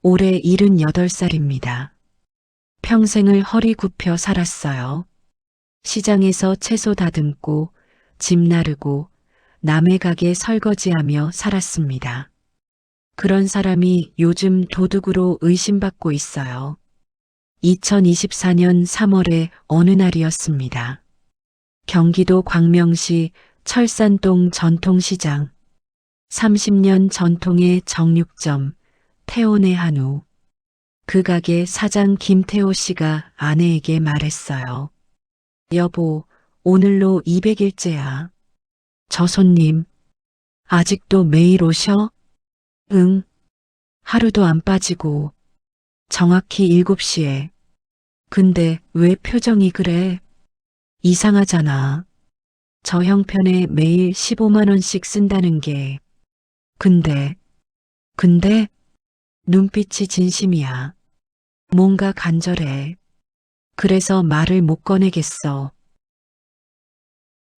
올해 78살입니다. 평생을 허리 굽혀 살았어요. 시장에서 채소 다듬고 집 나르고 남의 가게 설거지하며 살았습니다. 그런 사람이 요즘 도둑으로 의심받고 있어요. 2024년 3월의 어느 날이었습니다. 경기도 광명시 철산동 전통시장. 30년 전통의 정육점 태온의 한우. 그 가게 사장 김태호 씨가 아내에게 말했어요. 여보, 오늘로 200일째야. 저 손님, 아직도 매일 오셔? 응, 하루도 안 빠지고, 정확히 7시에. 근데 왜 표정이 그래? 이상하잖아. 저 형편에 매일 15만 원씩 쓴다는 게. 근데, 눈빛이 진심이야. 뭔가 간절해. 그래서 말을 못 꺼내겠어.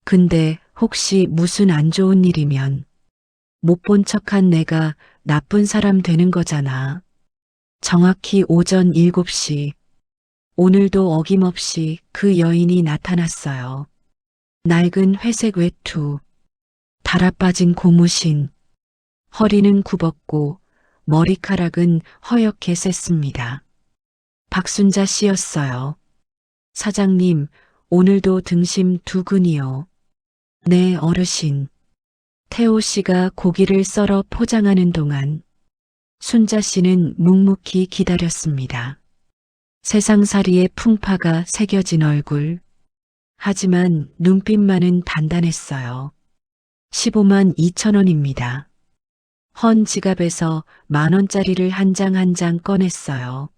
근데 혹시 무슨 안 좋은 일이면 못 본 척한 내가 나쁜 사람 되는 거잖아. 정확히 오전 7시. 오늘도 어김없이 그 여인이 나타났어요. 낡은 회색 외투, 달아빠진 고무신, 허리는 굽었고 머리카락은 허옇게 셌습니다. 박순자 씨였어요. 사장님, 오늘도 등심 2근이요. 네, 어르신. 태호 씨가 고기를 썰어 포장하는 동안 순자 씨는 묵묵히 기다렸습니다. 세상살이의 풍파가 새겨진 얼굴. 하지만 눈빛만은 단단했어요. 15만 2천 원입니다. 헌 지갑에서 10,000원짜리를 한 장 한 장 꺼냈어요.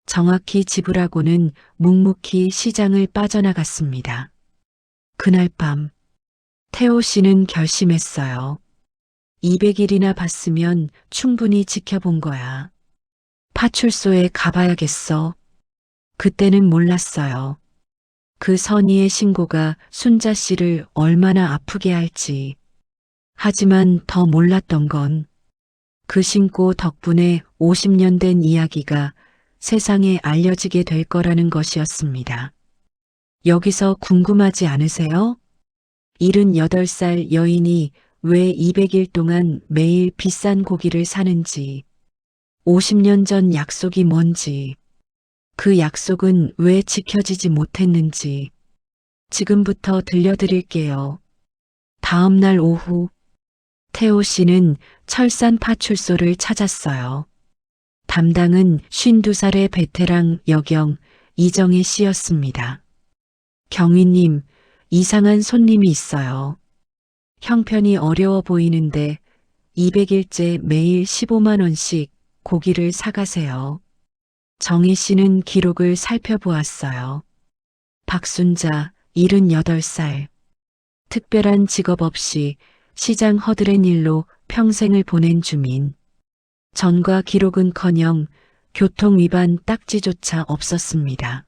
정확히 지불하고는 묵묵히 시장을 빠져나갔습니다. 그날 밤 태호 씨는 결심했어요. 200일이나 봤으면 충분히 지켜본 거야. 파출소에 가봐야겠어. 그때는 몰랐어요. 그 선의의 신고가 순자 씨를 얼마나 아프게 할지. 하지만 더 몰랐던 건 그 신고 덕분에 50년 된 이야기가 세상에 알려지게 될 거라는 것이었습니다. 여기서 궁금하지 않으세요? 78살 여인이 왜 200일 동안 매일 비싼 고기를 사는지, 50년 전 약속이 뭔지, 그 약속은 왜 지켜지지 못했는지 지금부터 들려드릴게요. 다음 날 오후 태호 씨는 철산 파출소를 찾았어요. 담당은 52살의 베테랑 여경 이정희 씨였습니다. 경위님, 이상한 손님이 있어요. 형편이 어려워 보이는데 200일째 매일 15만 원씩 고기를 사가세요. 정희 씨는 기록을 살펴보았어요. 박순자, 78살. 특별한 직업 없이 시장 허드렛 일로 평생을 보낸 주민. 전과 기록은커녕 교통 위반 딱지조차 없었습니다.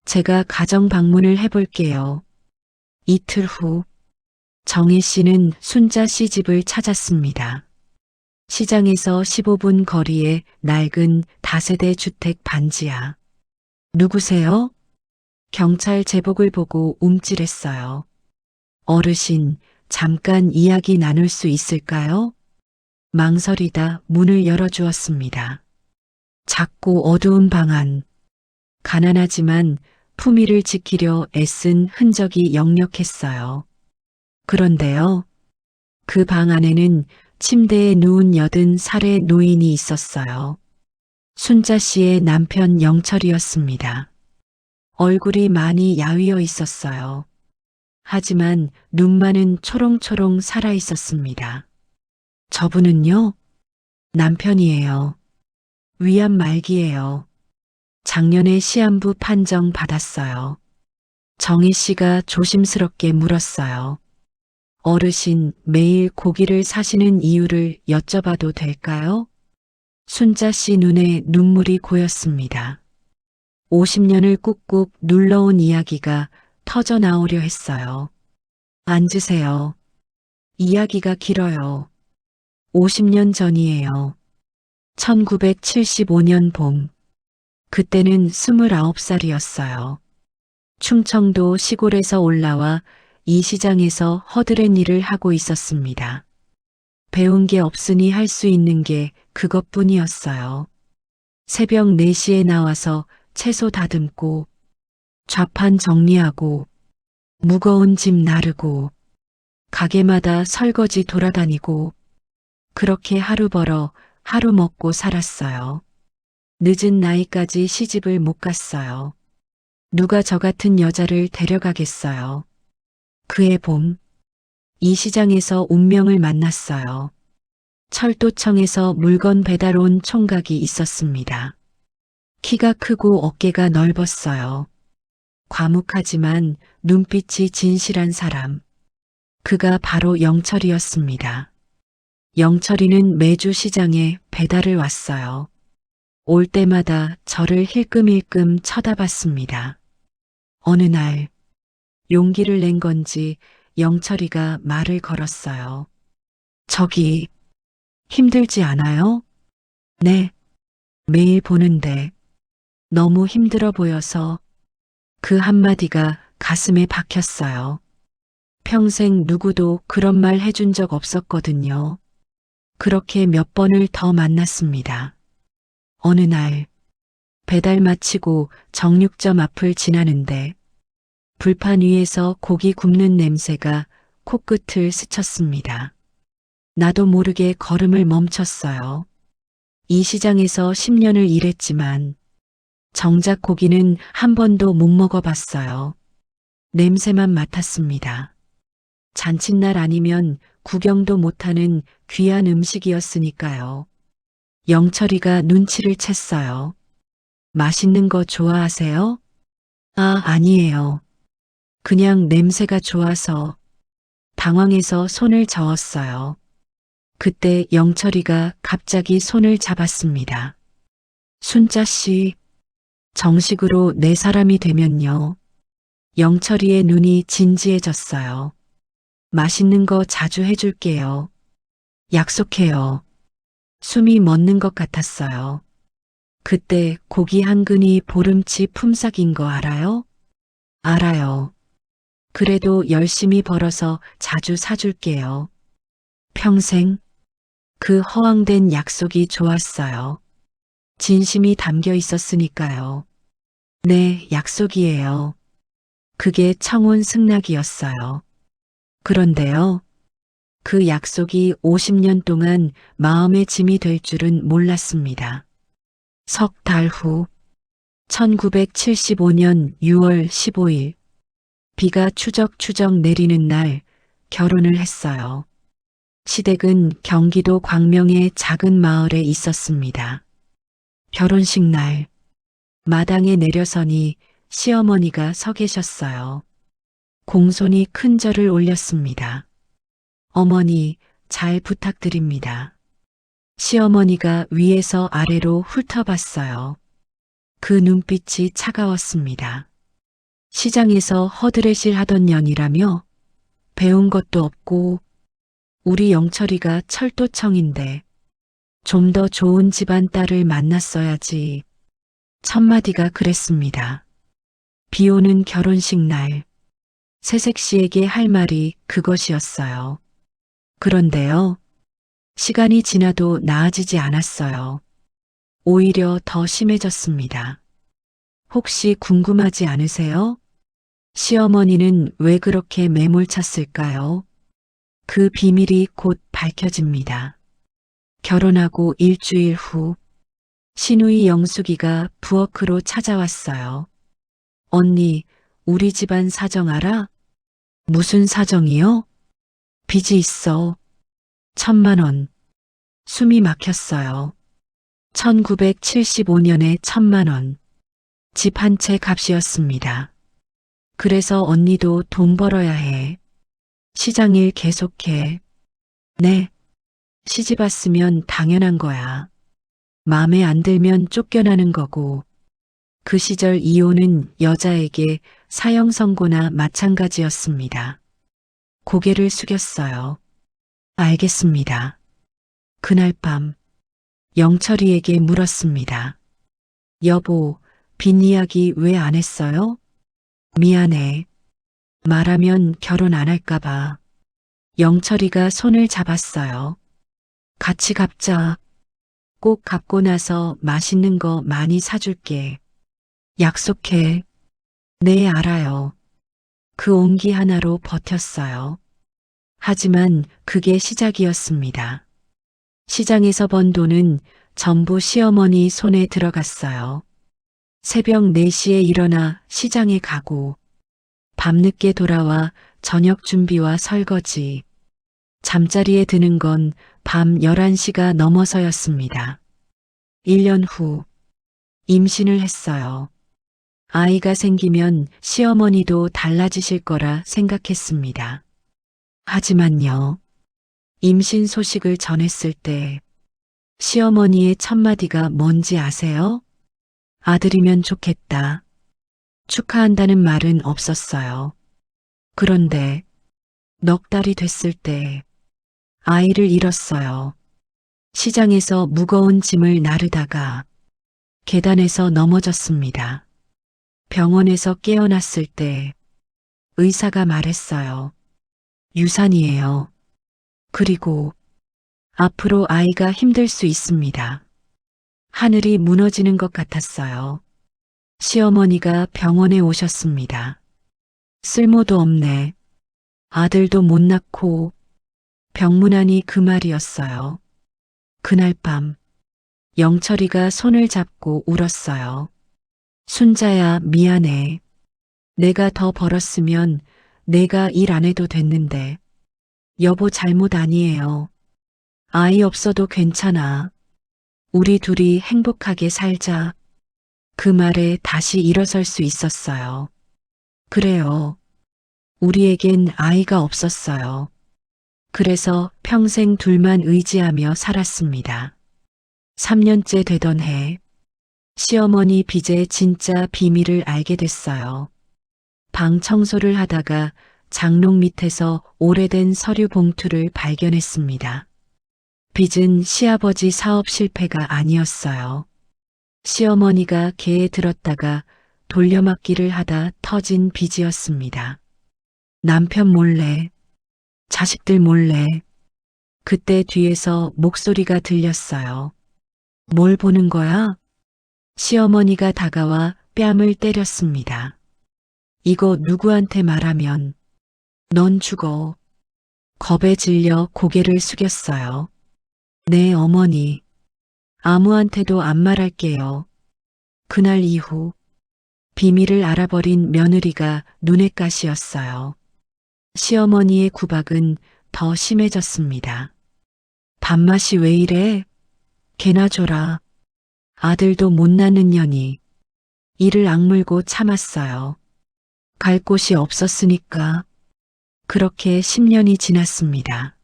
제가 가정 방문을 해볼게요. 이틀 후 정희 씨는 순자 씨 집을 찾았습니다. 시장에서 15분 거리의 낡은 다세대 주택 반지하. 누구세요? 경찰 제복을 보고 움찔했어요. 어르신, 잠깐 이야기 나눌 수 있을까요? 망설이다 문을 열어주었습니다. 작고 어두운 방 안. 가난하지만 품위를 지키려 애쓴 흔적이 역력했어요. 그런데요, 그 방 안에는 침대에 누운 80살의 노인이 있었어요. 순자 씨의 남편 영철이었습니다. 얼굴이 많이 야위어 있었어요. 하지만 눈만은 초롱초롱 살아 있었습니다. 저분은요? 남편이에요. 위암 말기예요. 작년에 시한부 판정 받았어요. 정희 씨가 조심스럽게 물었어요. 어르신, 매일 고기를 사시는 이유를 여쭤봐도 될까요? 순자 씨 눈에 눈물이 고였습니다. 50년을 꾹꾹 눌러온 이야기가 터져 나오려 했어요. 앉으세요. 이야기가 길어요. 50년 전이에요. 1975년 봄. 그때는 29살이었어요. 충청도 시골에서 올라와 이 시장에서 허드렛 일을 하고 있었습니다. 배운 게 없으니 할 수 있는 게 그것뿐이었어요. 새벽 4시에 나와서 채소 다듬고 좌판 정리하고 무거운 짐 나르고 가게마다 설거지 돌아다니고 그렇게 하루 벌어 하루 먹고 살았어요. 늦은 나이까지 시집을 못 갔어요. 누가 저 같은 여자를 데려가겠어요. 그해 봄, 이 시장에서 운명을 만났어요. 철도청에서 물건 배달 온 총각이 있었습니다. 키가 크고 어깨가 넓었어요. 과묵하지만 눈빛이 진실한 사람. 그가 바로 영철이었습니다. 영철이는 매주 시장에 배달을 왔어요. 올 때마다 저를 힐끔힐끔 쳐다봤습니다. 어느 날 용기를 낸 건지 영철이가 말을 걸었어요. 저기 힘들지 않아요? 네, 매일 보는데 너무 힘들어 보여서 그 한마디가 가슴에 박혔어요. 평생 누구도 그런 말 해준 적 없었거든요. 그렇게 몇 번을 더 만났습니다. 어느 날 배달 마치고 정육점 앞을 지나는데 불판 위에서 고기 굽는 냄새가 코끝을 스쳤습니다. 나도 모르게 걸음을 멈췄어요. 이 시장에서 10년을 일했지만 정작 고기는 한 번도 못 먹어봤어요. 냄새만 맡았습니다. 잔칫날 아니면 구경도 못하는 귀한 음식이었으니까요. 영철이가 눈치를 챘어요. 맛있는 거 좋아하세요? 아, 아니에요. 그냥 냄새가 좋아서. 당황해서 손을 저었어요. 그때 영철이가 갑자기 손을 잡았습니다. 순자 씨, 정식으로 내 사람이 되면요. 영철이의 눈이 진지해졌어요. 맛있는 거 자주 해줄게요. 약속해요. 숨이 멎는 것 같았어요. 그때 고기 한 근이 보름치 품삯인 거 알아요? 알아요. 그래도 열심히 벌어서 자주 사줄게요. 평생. 그 허황된 약속이 좋았어요. 진심이 담겨 있었으니까요. 네, 약속이에요. 그게 청혼 승낙이었어요. 그런데요. 그 약속이 50년 동안 마음의 짐이 될 줄은 몰랐습니다. 석 달 후, 1975년 6월 15일, 비가 추적추적 내리는 날 결혼을 했어요. 시댁은 경기도 광명의 작은 마을에 있었습니다. 결혼식 날, 마당에 내려서니 시어머니가 서 계셨어요. 공손히 큰 절을 올렸습니다. 어머니, 잘 부탁드립니다. 시어머니가 위에서 아래로 훑어봤어요. 그 눈빛이 차가웠습니다. 시장에서 허드렛일 하던 년이라며 배운 것도 없고 우리 영철이가 철도청인데 좀 더 좋은 집안 딸을 만났어야지. 첫마디가 그랬습니다. 비 오는 결혼식 날 새색 씨에게 할 말이 그것이었어요. 그런데요. 시간이 지나도 나아지지 않았어요. 오히려 더 심해졌습니다. 혹시 궁금하지 않으세요? 시어머니는 왜 그렇게 매몰찼을까요? 그 비밀이 곧 밝혀집니다. 결혼하고 일주일 후 시누이 영숙이가 부엌으로 찾아왔어요. 언니, 우리 집안 사정 알아? 무슨 사정이요? 빚이 있어. 1,000만 원. 숨이 막혔어요. 1975년에 1,000만 원. 집 한 채 값이었습니다. 그래서 언니도 돈 벌어야 해. 시장일 계속해. 네. 시집 왔으면 당연한 거야. 마음에 안 들면 쫓겨나는 거고. 그 시절 이혼은 여자에게 사형 선고나 마찬가지였습니다. 고개를 숙였어요. 알겠습니다. 그날 밤 영철이에게 물었습니다. 여보, 빈 이야기 왜 안 했어요? 미안해. 말하면 결혼 안 할까봐. 영철이가 손을 잡았어요. 같이 갚자. 꼭 갚고 나서 맛있는 거 많이 사줄게. 약속해. 네, 알아요. 그 온기 하나로 버텼어요. 하지만 그게 시작이었습니다. 시장에서 번 돈은 전부 시어머니 손에 들어갔어요. 새벽 4시에 일어나 시장에 가고, 밤늦게 돌아와 저녁 준비와 설거지, 잠자리에 드는 건 밤 11시가 넘어서였습니다. 1년 후, 임신을 했어요. 아이가 생기면 시어머니도 달라지실 거라 생각했습니다. 하지만요, 임신 소식을 전했을 때 시어머니의 첫마디가 뭔지 아세요? 아들이면 좋겠다. 축하한다는 말은 없었어요. 그런데 넉 달이 됐을 때 아이를 잃었어요. 시장에서 무거운 짐을 나르다가 계단에서 넘어졌습니다. 병원에서 깨어났을 때 의사가 말했어요. 유산이에요. 그리고 앞으로 아이가 힘들 수 있습니다. 하늘이 무너지는 것 같았어요. 시어머니가 병원에 오셨습니다. 쓸모도 없네. 아들도 못 낳고. 병문안이 그 말이었어요. 그날 밤 영철이가 손을 잡고 울었어요. 순자야, 미안해. 내가 더 벌었으면 내가 일 안 해도 됐는데. 여보 잘못 아니에요. 아이 없어도 괜찮아. 우리 둘이 행복하게 살자. 그 말에 다시 일어설 수 있었어요. 그래요. 우리에겐 아이가 없었어요. 그래서 평생 둘만 의지하며 살았습니다. 3년째 되던 해, 시어머니 빚의 진짜 비밀을 알게 됐어요. 방 청소를 하다가 장롱 밑에서 오래된 서류 봉투를 발견했습니다. 빚은 시아버지 사업 실패가 아니었어요. 시어머니가 개에 들었다가 돌려막기를 하다 터진 빚이었습니다. 남편 몰래, 자식들 몰래. 그때 뒤에서 목소리가 들렸어요. 뭘 보는 거야? 시어머니가 다가와 뺨을 때렸습니다. 이거 누구한테 말하면 넌 죽어. 겁에 질려 고개를 숙였어요. 네, 어머니. 아무한테도 안 말할게요. 그날 이후 비밀을 알아버린 며느리가 눈엣 가시였어요. 시어머니의 구박은 더 심해졌습니다. 밥맛이 왜 이래? 개나 줘라. 아들도 못 낳는 년이. 이를 악물고 참았어요. 갈 곳이 없었으니까. 그렇게 10년이 지났습니다.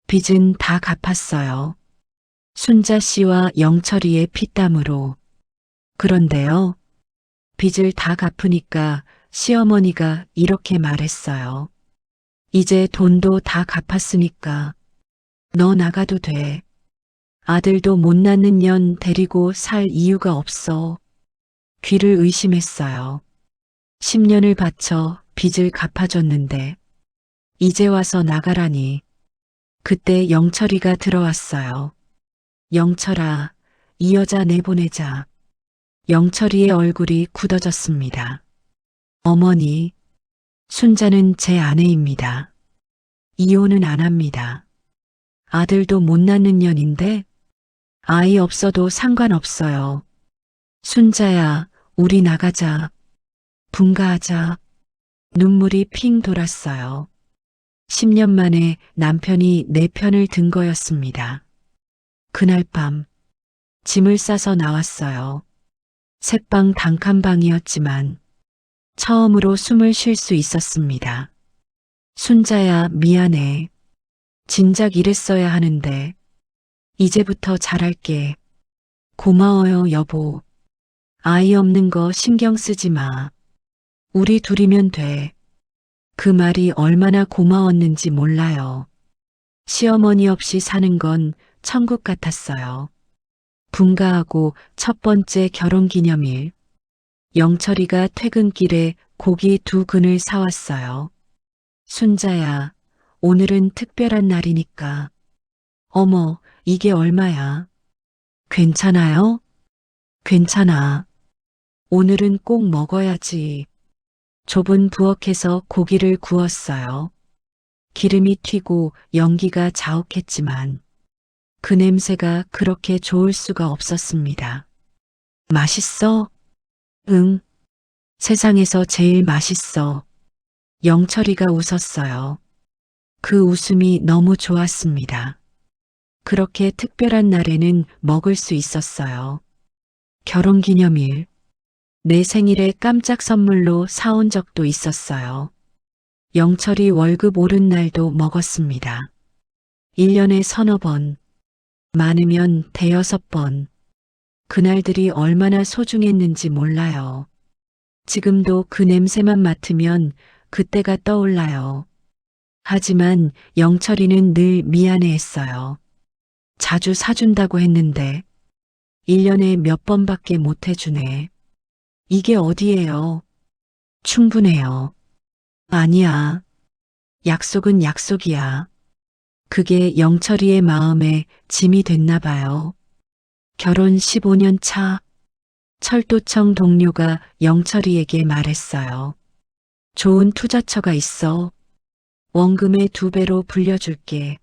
빚은 다 갚았어요. 순자 씨와 영철이의 피땀으로. 그런데요, 빚을 다 갚으니까 시어머니가 이렇게 말했어요. 이제 돈도 다 갚았으니까 너 나가도 돼. 아들도 못 낳는 년 데리고 살 이유가 없어. 귀를 의심했어요. 10년을 바쳐 빚을 갚아줬는데 이제 와서 나가라니. 그때 영철이가 들어왔어요. 영철아, 이 여자 내보내자. 영철이의 얼굴이 굳어졌습니다. 어머니, 순자는 제 아내입니다. 이혼은 안 합니다. 아들도 못 낳는 년인데 아이 없어도 상관없어요. 순자야, 우리 나가자. 분가하자. 눈물이 핑 돌았어요. 10년 만에 남편이 내 편을 든 거였습니다. 그날 밤 짐을 싸서 나왔어요. 새방 단칸방이었지만 처음으로 숨을 쉴 수 있었습니다. 순자야, 미안해. 진작 이랬어야 하는데 이제부터 잘할게. 고마워요, 여보. 아이 없는 거 신경 쓰지 마. 우리 둘이면 돼. 그 말이 얼마나 고마웠는지 몰라요. 시어머니 없이 사는 건 천국 같았어요. 분가하고 첫 번째 결혼기념일. 영철이가 퇴근길에 고기 2근을 사왔어요. 순자야, 오늘은 특별한 날이니까. 어머, 이게 얼마야? 괜찮아요? 괜찮아. 오늘은 꼭 먹어야지. 좁은 부엌에서 고기를 구웠어요. 기름이 튀고 연기가 자욱했지만 그 냄새가 그렇게 좋을 수가 없었습니다. 맛있어? 응, 세상에서 제일 맛있어. 영철이가 웃었어요. 그 웃음이 너무 좋았습니다. 그렇게 특별한 날에는 먹을 수 있었어요. 결혼기념일, 내 생일에 깜짝 선물로 사온 적도 있었어요. 영철이 월급 오른 날도 먹었습니다. 1년에 서너 번, 많으면 대여섯 번. 그날들이 얼마나 소중했는지 몰라요. 지금도 그 냄새만 맡으면 그때가 떠올라요. 하지만 영철이는 늘 미안해했어요. 자주 사준다고 했는데 1년에 몇 번밖에 못 해주네. 이게 어디예요? 충분해요. 아니야. 약속은 약속이야. 그게 영철이의 마음에 짐이 됐나 봐요. 결혼 15년 차, 철도청 동료가 영철이에게 말했어요. 좋은 투자처가 있어. 원금의 2배로 불려줄게.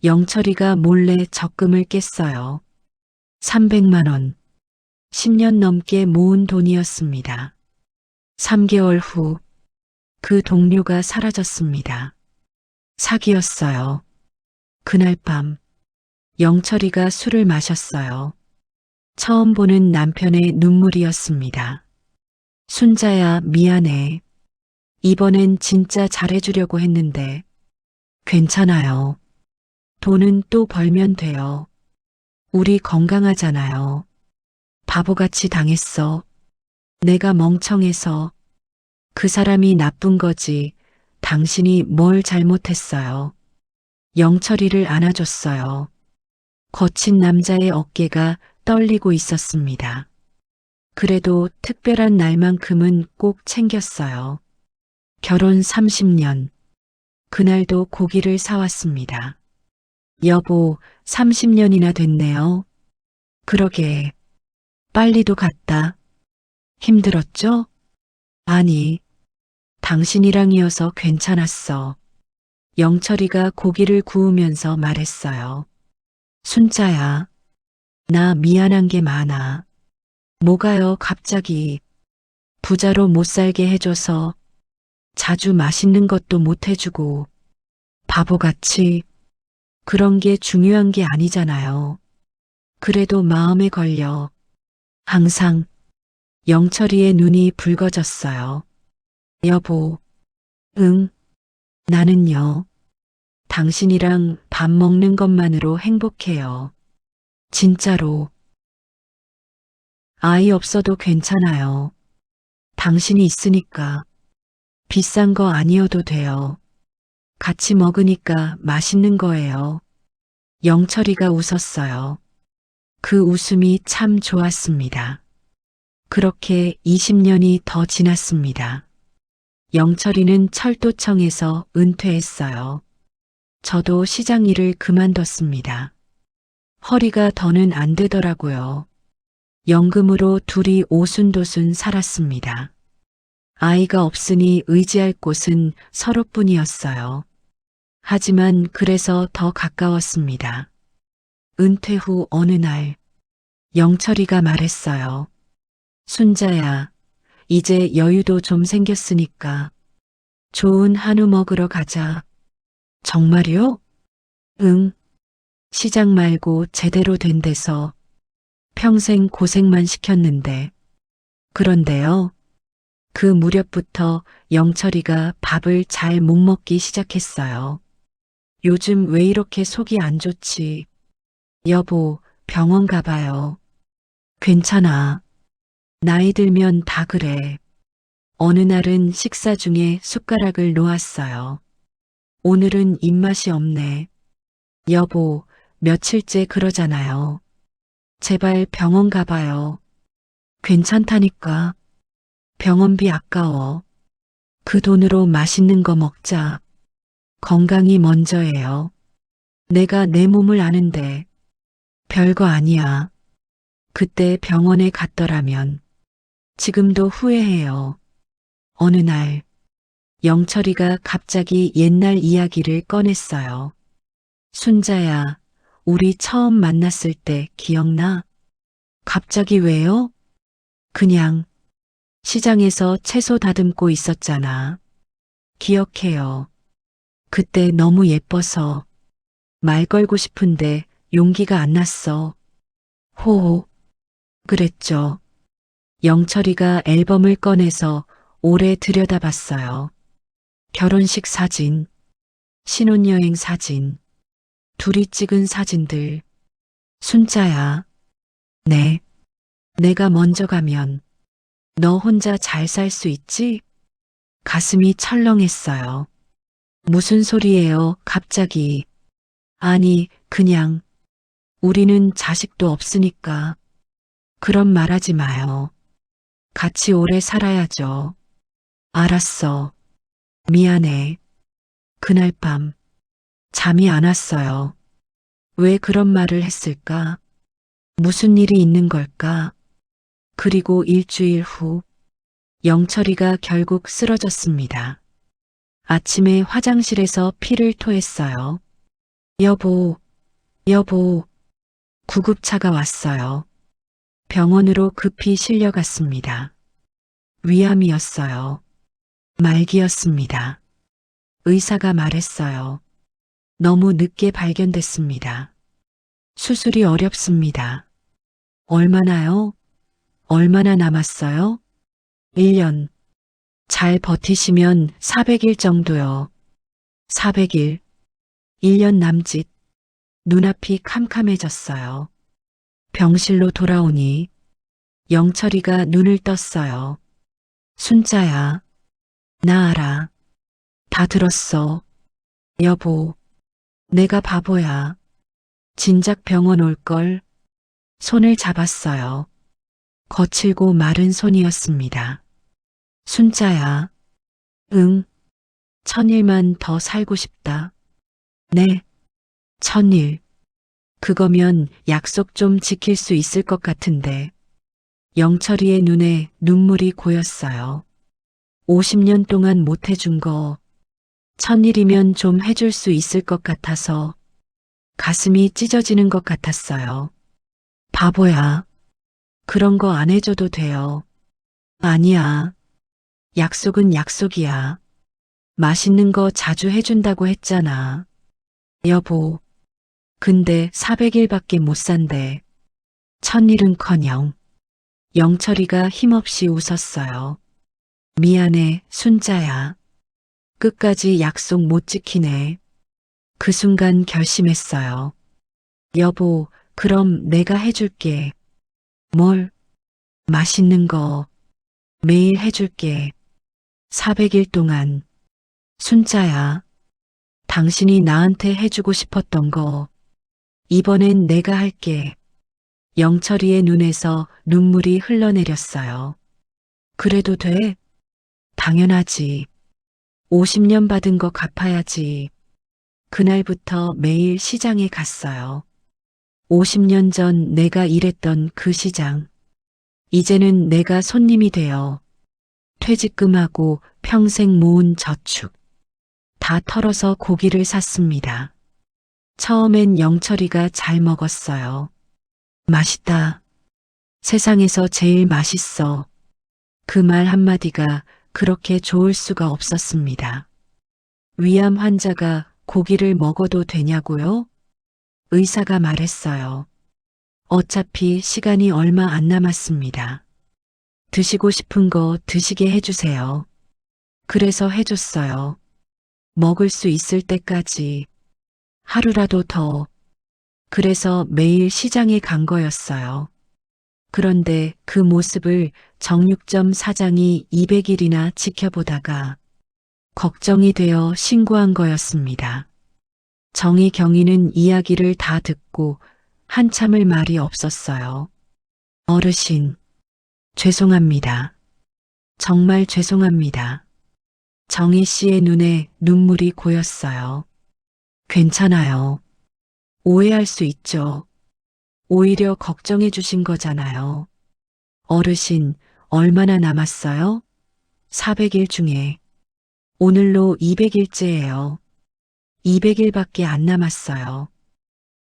영철이가 몰래 적금을 깼어요. 300만 원. 10년 넘게 모은 돈이었습니다. 3개월 후, 그 동료가 사라졌습니다. 사기였어요. 그날 밤, 영철이가 술을 마셨어요. 처음 보는 남편의 눈물이었습니다. 순자야, 미안해. 이번엔 진짜 잘해주려고 했는데. 괜찮아요. 돈은 또 벌면 돼요. 우리 건강하잖아요. 바보같이 당했어. 내가 멍청해서. 그 사람이 나쁜 거지. 당신이 뭘 잘못했어요. 영철이를 안아줬어요. 거친 남자의 어깨가 떨리고 있었습니다. 그래도 특별한 날만큼은 꼭 챙겼어요. 결혼 30년. 그날도 고기를 사왔습니다. 여보, 30년이나 됐네요. 그러게. 빨리도 갔다. 힘들었죠? 아니, 당신이랑이어서 괜찮았어. 영철이가 고기를 구우면서 말했어요. 순자야, 나 미안한 게 많아. 뭐가요, 갑자기. 부자로 못 살게 해줘서 자주 맛있는 것도 못 해주고 바보같이. 그런 게 중요한 게 아니잖아요. 그래도 마음에 걸려. 항상. 영철이의 눈이 붉어졌어요. 여보, 응, 나는요. 당신이랑 밥 먹는 것만으로 행복해요. 진짜로. 아이 없어도 괜찮아요. 당신이 있으니까. 비싼 거 아니어도 돼요. 같이 먹으니까 맛있는 거예요. 영철이가 웃었어요. 그 웃음이 참 좋았습니다. 그렇게 20년이 더 지났습니다. 영철이는 철도청에서 은퇴했어요. 저도 시장 일을 그만뒀습니다. 허리가 더는 안 되더라고요. 연금으로 둘이 오순도순 살았습니다. 아이가 없으니 의지할 곳은 서로뿐이었어요. 하지만 그래서 더 가까웠습니다. 은퇴 후 어느 날 영철이가 말했어요. 순자야, 이제 여유도 좀 생겼으니까 좋은 한우 먹으러 가자. 정말요? 응. 시장 말고 제대로 된 데서. 평생 고생만 시켰는데. 그런데요. 그 무렵부터 영철이가 밥을 잘 못 먹기 시작했어요. 요즘 왜 이렇게 속이 안 좋지? 여보, 병원 가봐요. 괜찮아. 나이 들면 다 그래. 어느 날은 식사 중에 숟가락을 놓았어요. 오늘은 입맛이 없네. 여보, 며칠째 그러잖아요. 제발 병원 가봐요. 괜찮다니까. 병원비 아까워. 그 돈으로 맛있는 거 먹자. 건강이 먼저예요. 내가 내 몸을 아는데 별거 아니야. 그때 병원에 갔더라면 지금도 후회해요. 어느 날 영철이가 갑자기 옛날 이야기를 꺼냈어요. 순자야, 우리 처음 만났을 때 기억나? 갑자기 왜요? 그냥 시장에서 채소 다듬고 있었잖아. 기억해요. 그때 너무 예뻐서 말 걸고 싶은데 용기가 안 났어. 호호. 그랬죠. 영철이가 앨범을 꺼내서 오래 들여다봤어요. 결혼식 사진, 신혼여행 사진, 둘이 찍은 사진들. 순자야. 네. 내가 먼저 가면 너 혼자 잘 살 수 있지? 가슴이 철렁했어요. 무슨 소리예요, 갑자기. 아니, 그냥 우리는 자식도 없으니까. 그런 말하지 마요. 같이 오래 살아야죠. 알았어. 미안해. 그날 밤 잠이 안 왔어요. 왜 그런 말을 했을까? 무슨 일이 있는 걸까? 그리고 일주일 후 영철이가 결국 쓰러졌습니다. 아침에 화장실에서 피를 토했어요. 여보, 여보, 구급차가 왔어요. 병원으로 급히 실려갔습니다. 위암이었어요. 말기였습니다. 의사가 말했어요. 너무 늦게 발견됐습니다. 수술이 어렵습니다. 얼마나요? 얼마나 남았어요? 1년. 잘 버티시면 400일 정도요. 400일. 1년 남짓. 눈앞이 캄캄해졌어요. 병실로 돌아오니 영철이가 눈을 떴어요. 순자야. 나 알아. 다 들었어. 여보. 내가 바보야. 진작 병원 올걸. 손을 잡았어요. 거칠고 마른 손이었습니다. 순자야. 응. 1000일만 더 살고 싶다. 네. 1000일. 그거면 약속 좀 지킬 수 있을 것 같은데. 영철이의 눈에 눈물이 고였어요. 50년 동안 못 해준 거 1000일이면 좀 해줄 수 있을 것 같아서 가슴이 찢어지는 것 같았어요. 바보야. 그런 거 안 해줘도 돼요. 아니야. 약속은 약속이야. 맛있는 거 자주 해준다고 했잖아. 여보. 근데 400일밖에 못 산대. 1000일은커녕. 영철이가 힘없이 웃었어요. 미안해, 순자야. 끝까지 약속 못 지키네. 그 순간 결심했어요. 여보, 그럼 내가 해줄게. 뭘? 맛있는 거. 매일 해줄게. 400일 동안. 순자야. 당신이 나한테 해주고 싶었던 거. 이번엔 내가 할게. 영철이의 눈에서 눈물이 흘러내렸어요. 그래도 돼? 당연하지. 50년 받은 거 갚아야지. 그날부터 매일 시장에 갔어요. 50년 전 내가 일했던 그 시장. 이제는 내가 손님이 되어 퇴직금하고 평생 모은 저축 다 털어서 고기를 샀습니다. 처음엔 영철이가 잘 먹었어요. 맛있다. 세상에서 제일 맛있어. 그 말 한마디가 그렇게 좋을 수가 없었습니다. 위암 환자가 고기를 먹어도 되냐고요? 의사가 말했어요. 어차피 시간이 얼마 안 남았습니다. 드시고 싶은 거 드시게 해주세요. 그래서 해줬어요. 먹을 수 있을 때까지. 하루라도 더. 그래서 매일 시장에 간 거였어요. 그런데 그 모습을 정육점 사장이 200일이나 지켜보다가 걱정이 되어 신고한 거였습니다. 정희 경위는 이야기를 다 듣고 한참을 말이 없었어요. 어르신, 죄송합니다. 정말 죄송합니다. 정희 씨의 눈에 눈물이 고였어요. 괜찮아요. 오해할 수 있죠. 오히려 걱정해 주신 거잖아요. 어르신, 얼마나 남았어요? 400일 중에. 오늘로 200일째예요. 200일밖에 안 남았어요.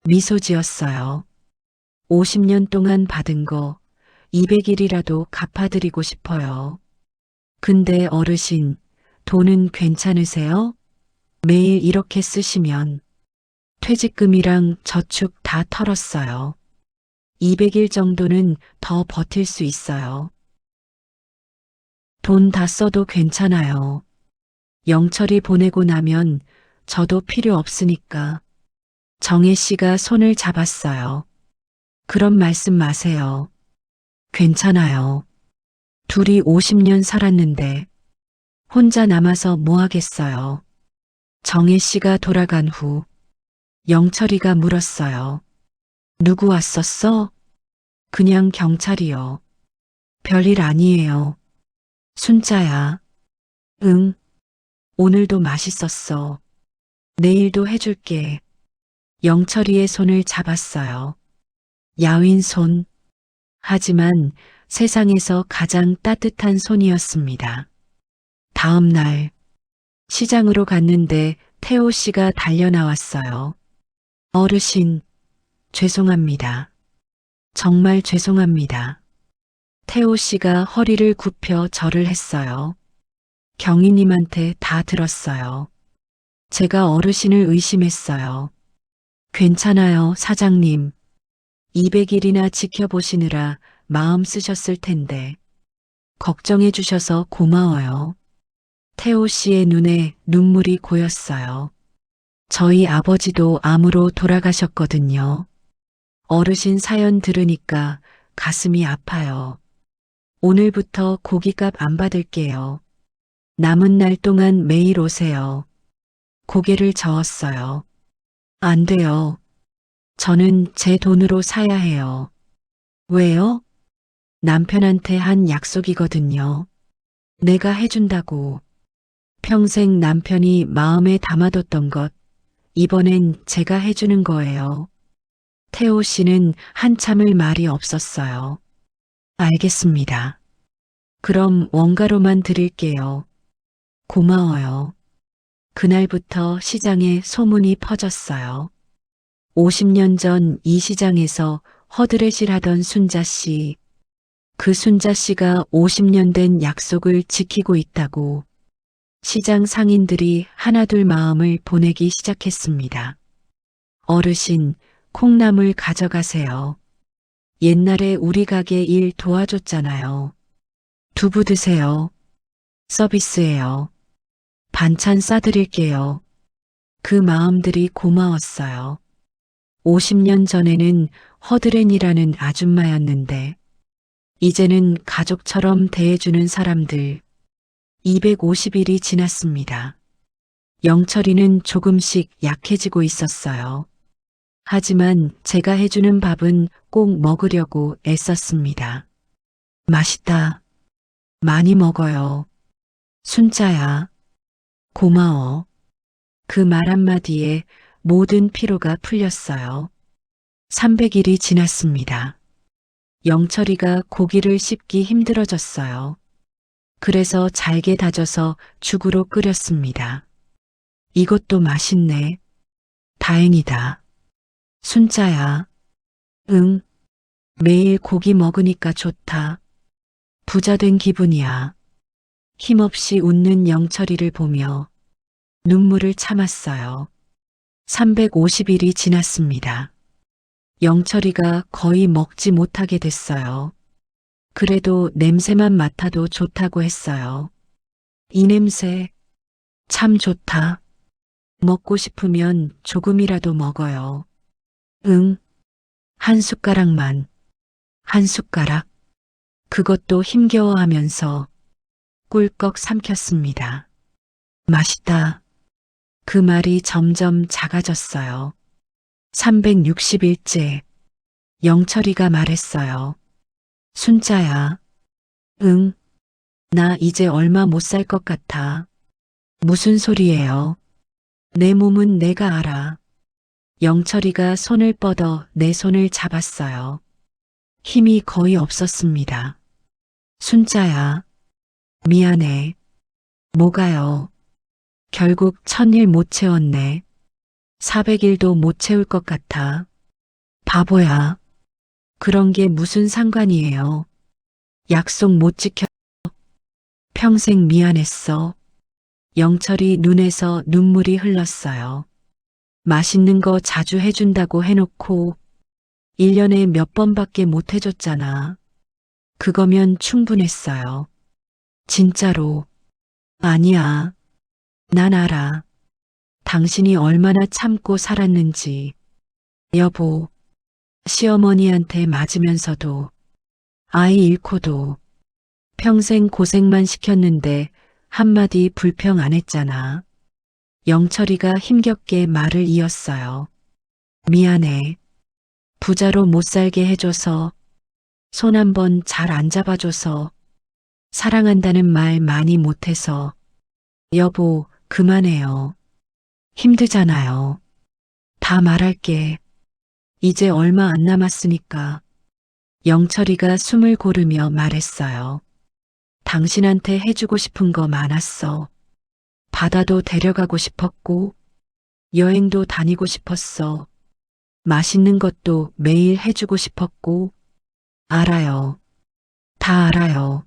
미소 지었어요. 50년 동안 받은 거 200일이라도 갚아드리고 싶어요. 근데 어르신, 돈은 괜찮으세요? 매일 이렇게 쓰시면 퇴직금이랑 저축 다 털었어요. 200일 정도는 더 버틸 수 있어요. 돈 다 써도 괜찮아요. 영철이 보내고 나면 저도 필요 없으니까. 정혜 씨가 손을 잡았어요. 그런 말씀 마세요. 괜찮아요. 둘이 50년 살았는데 혼자 남아서 뭐 하겠어요. 정혜 씨가 돌아간 후 영철이가 물었어요. 누구 왔었어? 그냥 경찰이요. 별일 아니에요. 순자야. 응. 오늘도 맛있었어. 내일도 해줄게. 영철이의 손을 잡았어요. 야윈 손. 하지만 세상에서 가장 따뜻한 손이었습니다. 다음 날 시장으로 갔는데 태호 씨가 달려 나왔어요. 어르신, 죄송합니다. 정말 죄송합니다. 태호 씨가 허리를 굽혀 절을 했어요. 경희님한테 다 들었어요. 제가 어르신을 의심했어요. 괜찮아요, 사장님. 200일이나 지켜보시느라 마음 쓰셨을 텐데. 걱정해 주셔서 고마워요. 태호 씨의 눈에 눈물이 고였어요. 저희 아버지도 암으로 돌아가셨거든요. 어르신 사연 들으니까 가슴이 아파요. 오늘부터 고깃값 안 받을게요. 남은 날 동안 매일 오세요. 고개를 저었어요. 안 돼요. 저는 제 돈으로 사야 해요. 왜요? 남편한테 한 약속이거든요. 내가 해준다고. 평생 남편이 마음에 담아뒀던 것, 이번엔 제가 해주는 거예요. 태호 씨는 한참을 말이 없었어요. 알겠습니다. 그럼 원가로만 드릴게요. 고마워요. 그날부터 시장에 소문이 퍼졌어요. 50년 전 이 시장에서 허드렛일 하던 순자 씨. 그 순자 씨가 50년 된 약속을 지키고 있다고 시장 상인들이 하나둘 마음을 보내기 시작했습니다. 어르신, 콩나물 가져가세요. 옛날에 우리 가게 일 도와줬잖아요. 두부 드세요. 서비스예요. 반찬 싸드릴게요. 그 마음들이 고마웠어요. 50년 전에는 허드렛이라는 아줌마였는데 이제는 가족처럼 대해주는 사람들. 250일이 지났습니다. 영철이는 조금씩 약해지고 있었어요. 하지만 제가 해주는 밥은 꼭 먹으려고 애썼습니다. 맛있다. 많이 먹어요. 순자야. 고마워. 그 말 한마디에 모든 피로가 풀렸어요. 300일이 지났습니다. 영철이가 고기를 씹기 힘들어졌어요. 그래서 잘게 다져서 죽으로 끓였습니다. 이것도 맛있네. 다행이다. 순자야. 응. 매일 고기 먹으니까 좋다. 부자 된 기분이야. 힘없이 웃는 영철이를 보며 눈물을 참았어요. 350일이 지났습니다. 영철이가 거의 먹지 못하게 됐어요. 그래도 냄새만 맡아도 좋다고 했어요. 이 냄새 참 좋다. 먹고 싶으면 조금이라도 먹어요. 응. 한 숟가락만. 한 숟가락. 그것도 힘겨워하면서 꿀꺽 삼켰습니다. 맛있다. 그 말이 점점 작아졌어요. 360일째. 영철이가 말했어요. 순자야. 응, 나 이제 얼마 못 살 것 같아. 무슨 소리예요? 내 몸은 내가 알아. 영철이가 손을 뻗어 내 손을 잡았어요. 힘이 거의 없었습니다. 순자야. 미안해. 뭐가요? 결국 1000일 못 채웠네. 400일도 못 채울 것 같아. 바보야. 그런 게 무슨 상관이에요. 약속 못 지켜. 평생 미안했어. 영철이 눈에서 눈물이 흘렀어요. 맛있는 거 자주 해준다고 해놓고 1년에 몇 번밖에 못 해줬잖아. 그거면 충분했어요. 진짜로. 아니야. 난 알아. 당신이 얼마나 참고 살았는지. 여보, 시어머니한테 맞으면서도, 아이 잃고도, 평생 고생만 시켰는데 한마디 불평 안 했잖아. 영철이가 힘겹게 말을 이었어요. 미안해. 부자로 못 살게 해줘서, 손 한 번 잘 안 잡아줘서, 사랑한다는 말 많이 못해서, 여보, 그만해요. 힘들잖아요. 다 말할게. 이제 얼마 안 남았으니까. 영철이가 숨을 고르며 말했어요. 당신한테 해주고 싶은 거 많았어. 바다도 데려가고 싶었고, 여행도 다니고 싶었어. 맛있는 것도 매일 해주고 싶었고, 알아요. 다 알아요.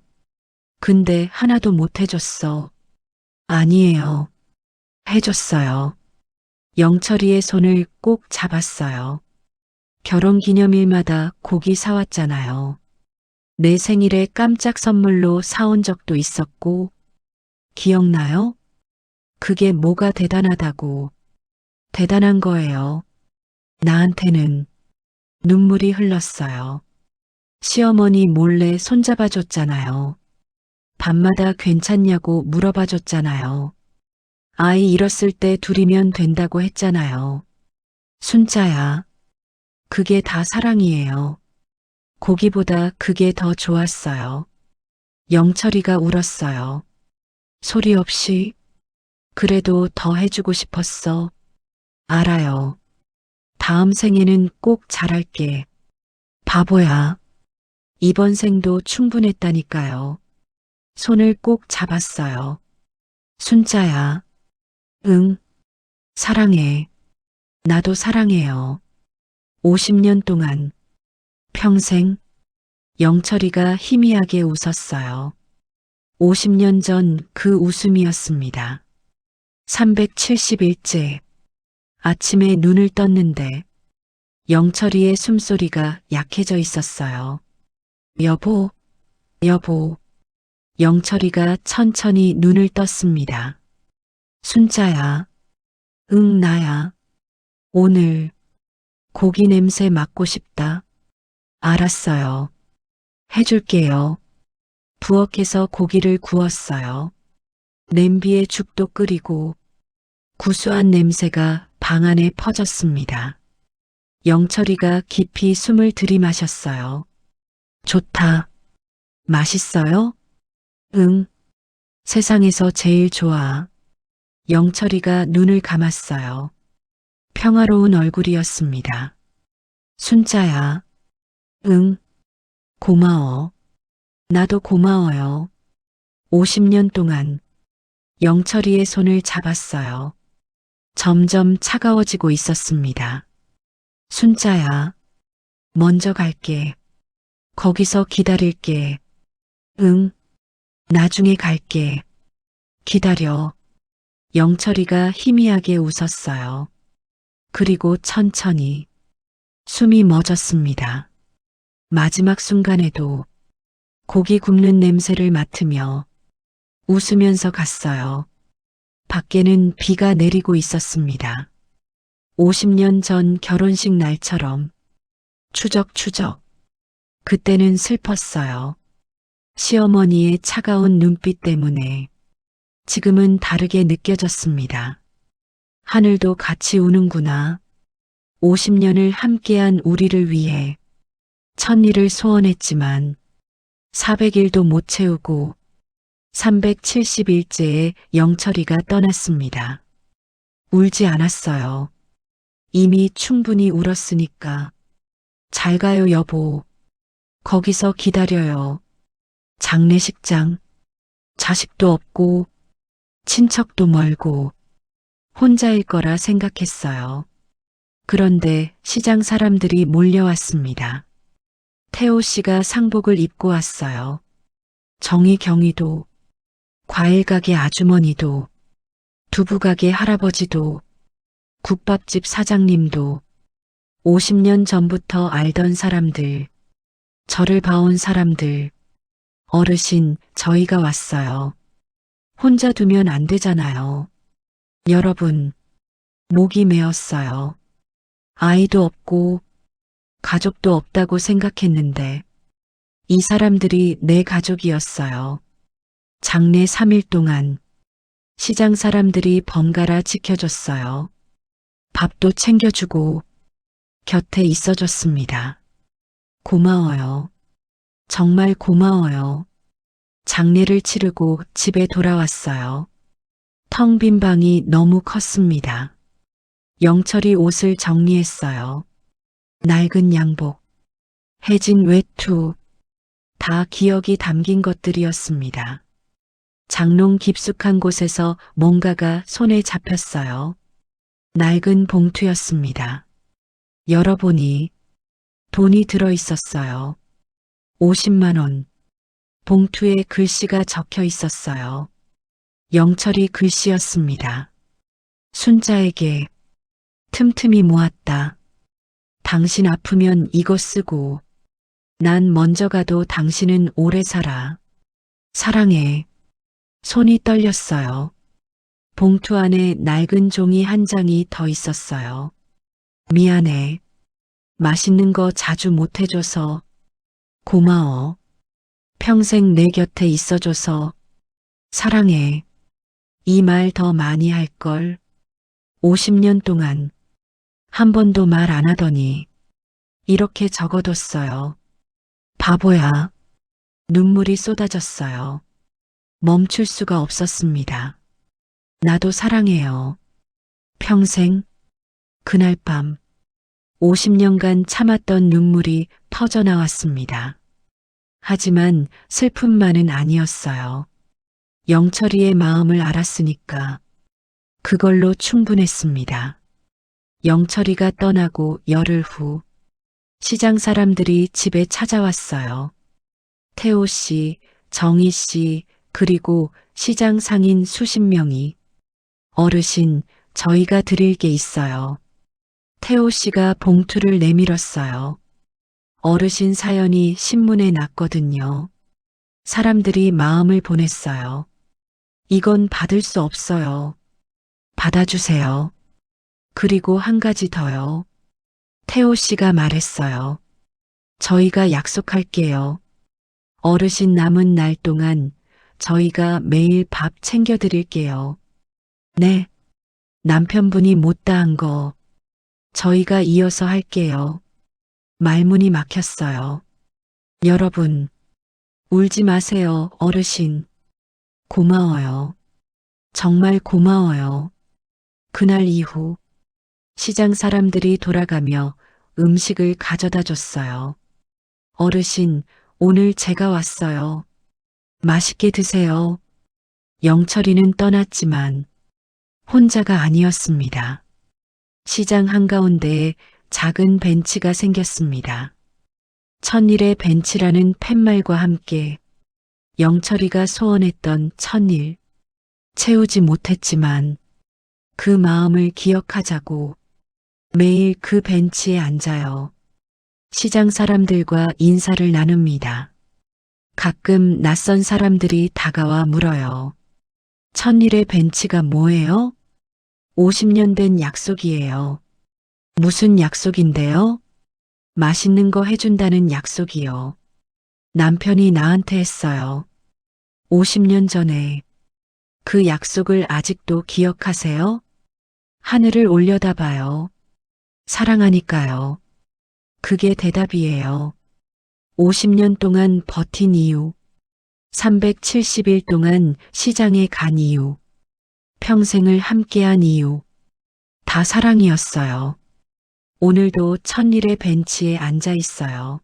근데 하나도 못 해줬어. 아니에요. 해줬어요. 영철이의 손을 꼭 잡았어요. 결혼 기념일마다 고기 사왔잖아요. 내 생일에 깜짝 선물로 사온 적도 있었고, 기억나요? 그게 뭐가 대단하다고. 대단한 거예요. 나한테는 눈물이 흘렀어요. 시어머니 몰래 손잡아 줬잖아요. 밤마다 괜찮냐고 물어봐 줬잖아요. 아이 잃었을 때 둘이면 된다고 했잖아요. 순자야. 그게 다 사랑이에요. 고기보다 그게 더 좋았어요. 영철이가 울었어요. 소리 없이. 그래도 더 해주고 싶었어. 알아요. 다음 생에는 꼭 잘할게. 바보야. 이번 생도 충분했다니까요. 손을 꼭 잡았어요. 순자야. 응. 사랑해. 나도 사랑해요. 50년 동안. 평생. 영철이가 희미하게 웃었어요. 50년 전 그 웃음이었습니다. 371째. 아침에 눈을 떴는데 영철이의 숨소리가 약해져 있었어요. 여보, 여보. 영철이가 천천히 눈을 떴습니다. 순자야. 응, 나야. 오늘 고기 냄새 맡고 싶다. 알았어요. 해줄게요. 부엌에서 고기를 구웠어요. 냄비에 죽도 끓이고 구수한 냄새가 방 안에 퍼졌습니다. 영철이가 깊이 숨을 들이마셨어요. 좋다. 맛있어요? 응. 세상에서 제일 좋아. 영철이가 눈을 감았어요. 평화로운 얼굴이었습니다. 순자야. 응. 고마워. 나도 고마워요. 50년 동안 영철이의 손을 잡았어요. 점점 차가워지고 있었습니다. 순자야. 먼저 갈게. 거기서 기다릴게. 응. 나중에 갈게. 기다려. 영철이가 희미하게 웃었어요. 그리고 천천히 숨이 멎었습니다. 마지막 순간에도 고기 굽는 냄새를 맡으며 웃으면서 갔어요. 밖에는 비가 내리고 있었습니다. 50년 전 결혼식 날처럼 추적추적. 그때는 슬펐어요. 시어머니의 차가운 눈빛 때문에. 지금은 다르게 느껴졌습니다. 하늘도 같이 우는구나. 50년을 함께한 우리를 위해. 1000일을 소원했지만 400일도 못 채우고 370일째에 영철이가 떠났습니다. 울지 않았어요. 이미 충분히 울었으니까. 잘 가요, 여보. 거기서 기다려요. 장례식장. 자식도 없고 친척도 멀고 혼자일 거라 생각했어요. 그런데 시장 사람들이 몰려왔습니다. 태호 씨가 상복을 입고 왔어요. 정희경이도, 과일가게 아주머니도, 두부가게 할아버지도, 국밥집 사장님도, 50년 전부터 알던 사람들, 저를 봐온 사람들, 어르신, 저희가 왔어요. 혼자 두면 안 되잖아요. 여러분, 목이 메었어요. 아이도 없고 가족도 없다고 생각했는데 이 사람들이 내 가족이었어요. 장례 3일 동안 시장 사람들이 번갈아 지켜줬어요. 밥도 챙겨주고 곁에 있어줬습니다. 고마워요. 정말 고마워요. 장례를 치르고 집에 돌아왔어요. 텅 빈 방이 너무 컸습니다. 영철이 옷을 정리했어요. 낡은 양복, 해진 외투, 다 기억이 담긴 것들이었습니다. 장롱 깊숙한 곳에서 뭔가가 손에 잡혔어요. 낡은 봉투였습니다. 열어보니 돈이 들어 있었어요. 50만 원. 봉투에 글씨가 적혀 있었어요. 영철이 글씨였습니다. 순자에게 틈틈이 모았다. 당신 아프면 이거 쓰고 난 먼저 가도 당신은 오래 살아. 사랑해. 손이 떨렸어요. 봉투 안에 낡은 종이 한 장이 더 있었어요. 미안해. 맛있는 거 자주 못 해줘서 고마워. 평생 내 곁에 있어줘서 사랑해. 이 말 더 많이 할걸. 50년 동안 한 번도 말 안 하더니 이렇게 적어뒀어요. 바보야. 눈물이 쏟아졌어요. 멈출 수가 없었습니다. 나도 사랑해요. 평생. 그날 밤 50년간 참았던 눈물이 터져나왔습니다. 하지만 슬픔만은 아니었어요. 영철이의 마음을 알았으니까 그걸로 충분했습니다. 영철이가 떠나고 열흘 후 시장 사람들이 집에 찾아왔어요. 태호 씨, 정희 씨, 그리고 시장 상인 수십 명이. 어르신, 저희가 드릴 게 있어요. 태호 씨가 봉투를 내밀었어요. 어르신 사연이 신문에 났거든요. 사람들이 마음을 보냈어요. 이건 받을 수 없어요. 받아주세요. 그리고 한 가지 더요. 태호 씨가 말했어요. 저희가 약속할게요. 어르신 남은 날 동안 저희가 매일 밥 챙겨드릴게요. 네. 남편분이 못다한 거 저희가 이어서 할게요. 말문이 막혔어요. 여러분, 울지 마세요, 어르신. 고마워요. 정말 고마워요. 그날 이후 시장 사람들이 돌아가며 음식을 가져다 줬어요. 어르신, 오늘 제가 왔어요. 맛있게 드세요. 영철이는 떠났지만 혼자가 아니었습니다. 시장 한가운데에 작은 벤치가 생겼습니다. 천일의 벤치라는 팻말과 함께 영철이가 소원했던 1000일, 채우지 못했지만 그 마음을 기억하자고 매일 그 벤치에 앉아요. 시장 사람들과 인사를 나눕니다. 가끔 낯선 사람들이 다가와 물어요. 1000일의 벤치가 뭐예요? 50년 된 약속이에요. 무슨 약속인데요? 맛있는 거 해준다는 약속이요. 남편이 나한테 했어요. 50년 전에. 그 약속을 아직도 기억하세요? 하늘을 올려다봐요. 사랑하니까요. 그게 대답이에요. 50년 동안 버틴 이유, 370일 동안 시장에 간 이유, 평생을 함께한 이유, 다 사랑이었어요. 오늘도 천일의 벤치에 앉아 있어요.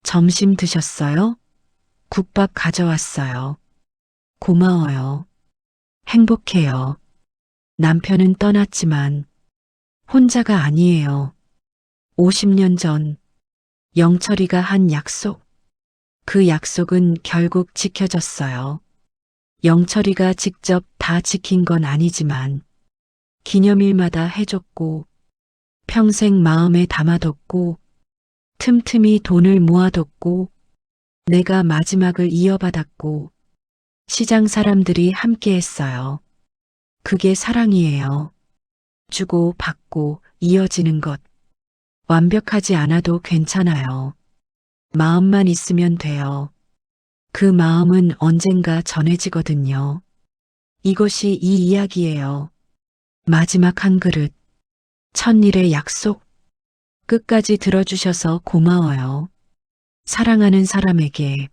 점심 드셨어요? 국밥 가져왔어요. 고마워요. 행복해요. 남편은 떠났지만 혼자가 아니에요. 50년 전 영철이가 한 약속, 그 약속은 결국 지켜졌어요. 영철이가 직접 다 지킨 건 아니지만 기념일마다 해줬고 평생 마음에 담아뒀고 틈틈이 돈을 모아뒀고 내가 마지막을 이어받았고 시장 사람들이 함께 했어요. 그게 사랑이에요. 주고 받고 이어지는 것. 완벽하지 않아도 괜찮아요. 마음만 있으면 돼요. 그 마음은 언젠가 전해지거든요. 이것이 이 이야기예요. 마지막 한 그릇. 천일의 약속. 끝까지 들어주셔서 고마워요. 사랑하는 사람에게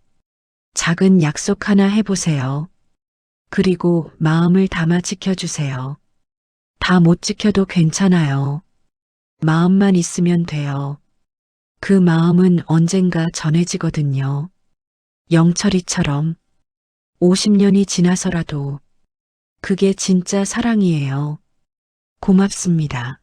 작은 약속 하나 해보세요. 그리고 마음을 담아 지켜주세요. 다 못 지켜도 괜찮아요. 마음만 있으면 돼요. 그 마음은 언젠가 전해지거든요. 영철이처럼 50년이 지나서라도 그게 진짜 사랑이에요. 고맙습니다.